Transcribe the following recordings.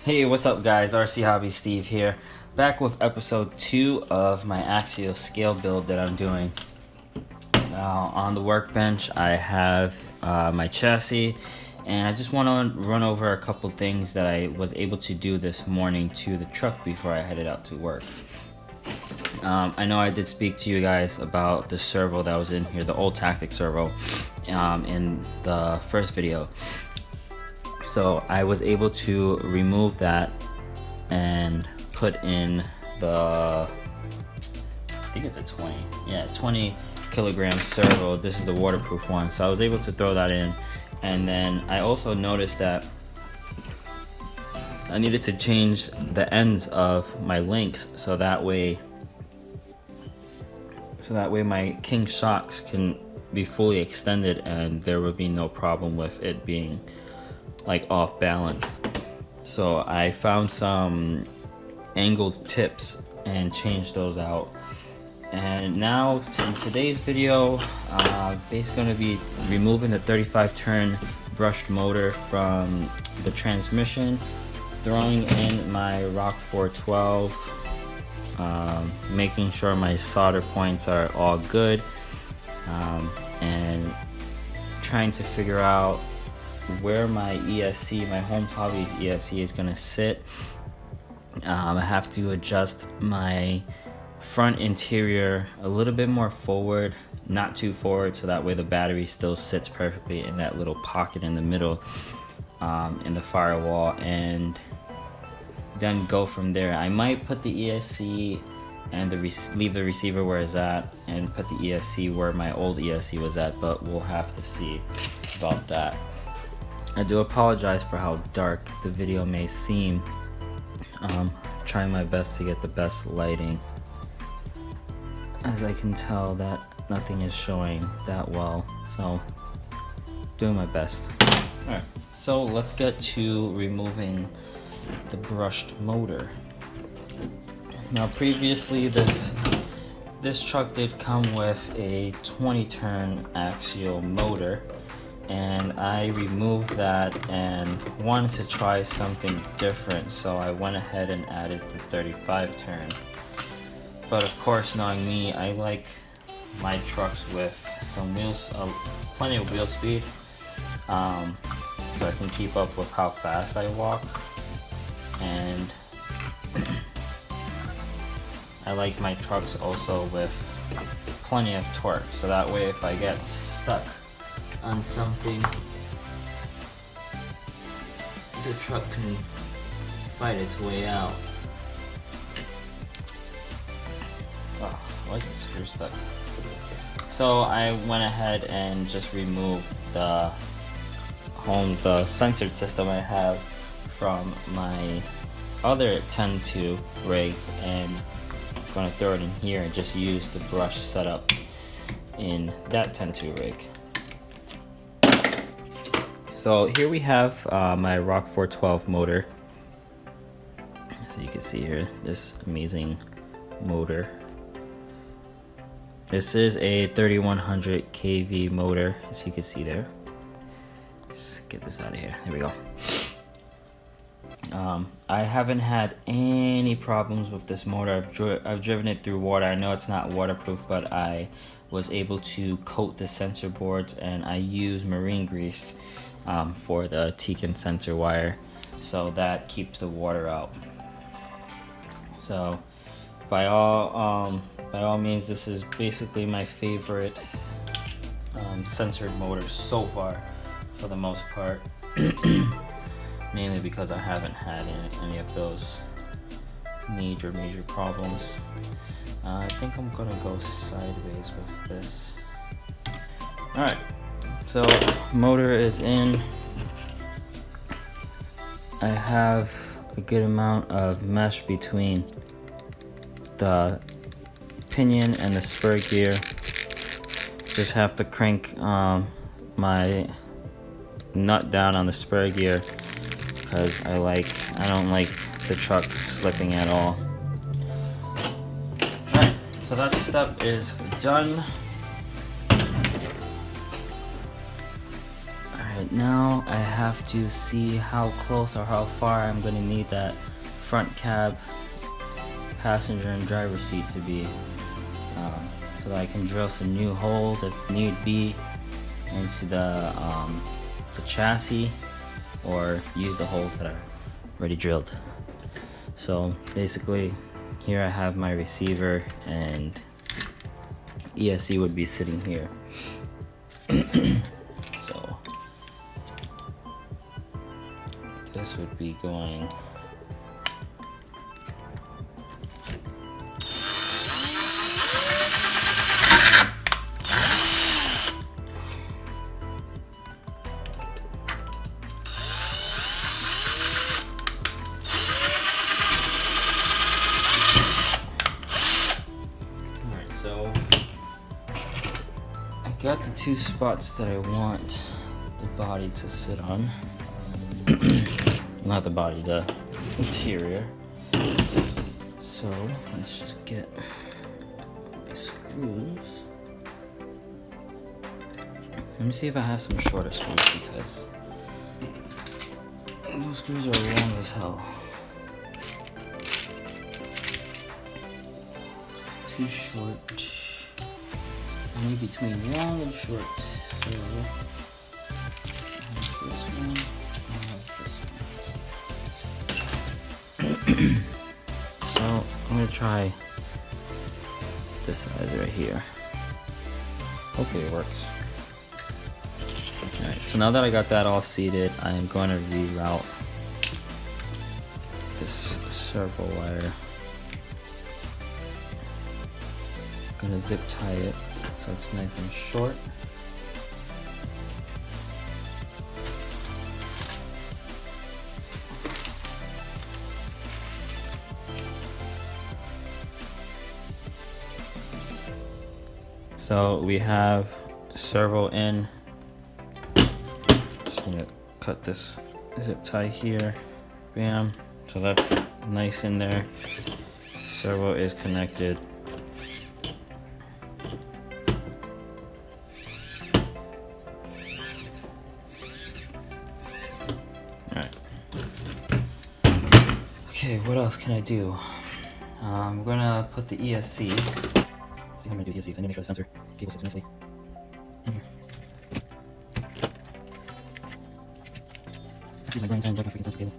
Hey, what's up guys? RC Hobby Steve here, back with episode 2 of my Axial scale build that I'm doing. On the workbench I have my chassis, and I just want to run over a couple things that I was able to do this morning to the truck before I headed out to work. I know I did speak to you guys about the servo that was in here, the old tactic servo, in the first video. So I was able to remove that and put in the, I think it's a 20 kilogram servo. This is the waterproof one. So I was able to throw that in. And then I also noticed that I needed to change the ends of my links so that way my king shocks can be fully extended and there would be no problem with it being like off balance. So I found some angled tips and changed those out. And now in today's video, basically going to be removing the 35 turn brushed motor from the transmission, throwing in my Rock 412, making sure my solder points are all good, and trying to figure out where my ESC, my Home Hobbies ESC is going to sit. I have to adjust my front interior a little bit more forward, not too forward, so that way the battery still sits perfectly in that little pocket in the middle, in the firewall, and then go from there. I might put the ESC and leave the receiver where it's at and put the ESC where my old ESC was at, but we'll have to see about that. I do apologize for how dark the video may seem. Trying my best to get the best lighting, as I can tell that nothing is showing that well, so doing my best. Alright, so let's get to removing the brushed motor. Now previously this truck did come with a 20 turn axial motor, and I removed that and wanted to try something different, so I went ahead and added the 35 turn. But of course, knowing me, I like my trucks with some wheels, plenty of wheel speed, so I can keep up with how fast I walk. And I like my trucks also with plenty of torque, so that way if I get stuck on something, the truck can fight its way out. Oh, why is the screw stuck? So I went ahead and just removed the censored system I have from my other 10-2 rig, and I'm gonna throw it in here and just use the brush setup in that 10-2 rig. So here we have my Rock 412 motor. So you can see here, this amazing motor. This is a 3100 kV motor, as you can see there. Let's get this out of here. There we go. I haven't had any problems with this motor. I've driven it through water. I know it's not waterproof, but I was able to coat the sensor boards, and I use marine grease for the Tekin sensor wire, so that keeps the water out. So by all means, this is basically my favorite censored motor so far, for the most part. Mainly because I haven't had any of those major problems. I think I'm gonna go sideways with this. Alright, so motor is in. I have a good amount of mesh between the pinion and the spur gear. Just have to crank my nut down on the spur gear, because I don't like the truck slipping at all. Alright, so that step is done. Alright, Alright, now I have to see how close or how far I'm gonna need that front cab passenger and driver seat to be, so that I can drill some new holes if need be into the chassis, or use the holes that are already drilled. So basically, here I have my receiver, and ESC would be sitting here. So this would be going got the two spots that I want the body to sit on. Not the body, the interior. So let's just get the screws. Let me see if I have some shorter screws, because those screws are long as hell. Too short. Only between long and short. So so I'm gonna try this size right here. Hopefully it works. Alright, so now that I got that all seated, I am going to reroute this servo wire. I'm gonna zip tie it so it's nice and short. So we have servo in. Just need to cut this zip tie here. Bam. So that's nice in there. Servo is connected. Alright. Okay, what else can I do? I'm gonna put the ESC. See how I'm gonna do ESC. I need to make sure the sensor cable sits nicely in here. Use my grind time, check my freaking sensor cable.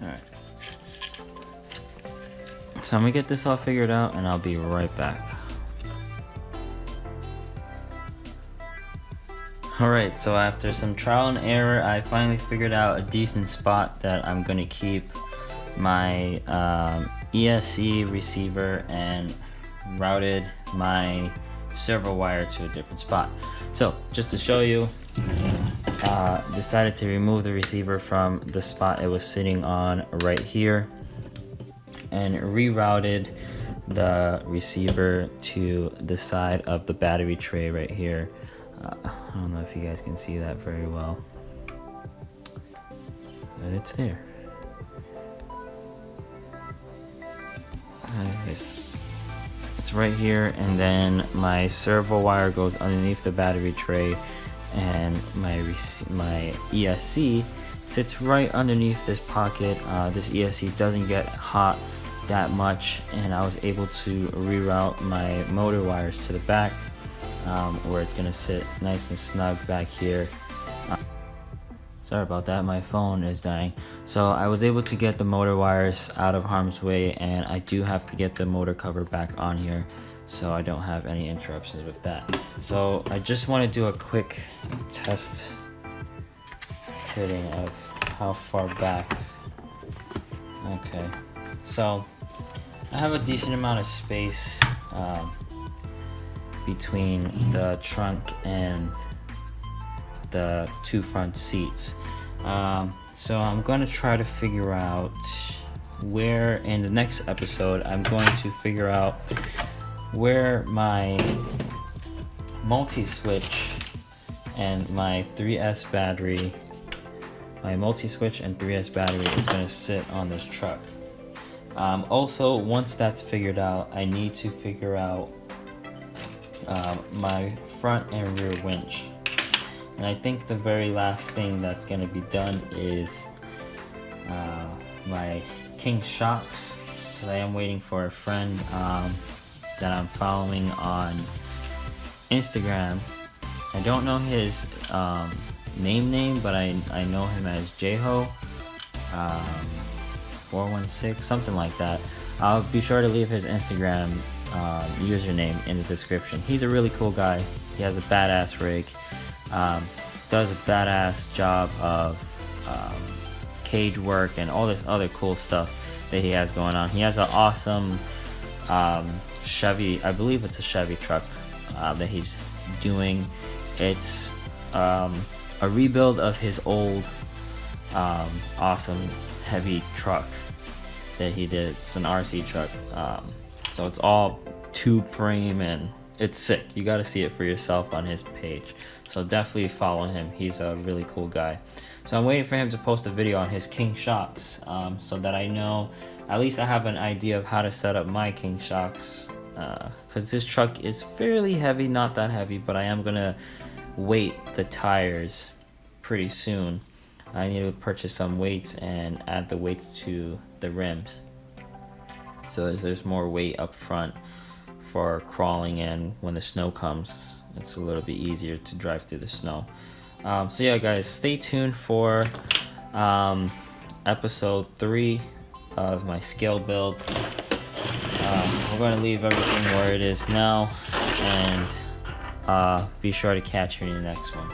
Alright. So I'm gonna get this all figured out and I'll be right back. Alright, so after some trial and error, I finally figured out a decent spot that I'm gonna keep my ESC receiver, and routed my servo wire to a different spot. So just to show you, decided to remove the receiver from the spot it was sitting on right here, and rerouted the receiver to the side of the battery tray right here. I don't know if you guys can see that very well, but it's there. Anyways, it's right here, and then my servo wire goes underneath the battery tray, and my ESC sits right underneath this pocket. This ESC doesn't get hot that much, and I was able to reroute my motor wires to the back, where it's gonna sit nice and snug back here. Sorry about that, my phone is dying. So I was able to get the motor wires out of harm's way, and I do have to get the motor cover back on here so I don't have any interruptions with that. So I just want to do a quick test fitting of how far back. Okay, so I have a decent amount of space between the trunk and the two front seats. So I'm going to try to figure out where, in the next episode, I'm going to figure out where my multi-switch and my 3S battery, my multi-switch and 3S battery is going to sit on this truck. Also, once that's figured out, I need to figure out my front and rear winch. And I think the very last thing that's going to be done is my king shocks. So I am waiting for a friend that I'm following on Instagram. I don't know his name, but I know him as Jeho 416, something like that. I'll be sure to leave his Instagram username in the description. He's a really cool guy. He has a badass rig, does a badass job of cage work and all this other cool stuff that he has going on. He has an awesome Chevy, I believe it's a Chevy truck that he's doing. It's a rebuild of his old awesome heavy truck that he did. It's an RC truck, so it's all tube frame and it's sick. You got to see it for yourself on his page, so definitely follow him. He's a really cool guy. So I'm waiting for him to post a video on his king shocks, so that I know, at least I have an idea of how to set up my king shocks, because this truck is fairly heavy, not that heavy, but I am gonna weight the tires pretty soon. I need to purchase some weights and add the weights to the rims, so there's more weight up front for crawling, and when the snow comes it's a little bit easier to drive through the snow. So yeah guys, stay tuned for episode 3 of my scale build. We're going to leave everything where it is now, and be sure to catch me in the next one.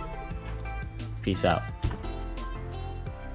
Peace out.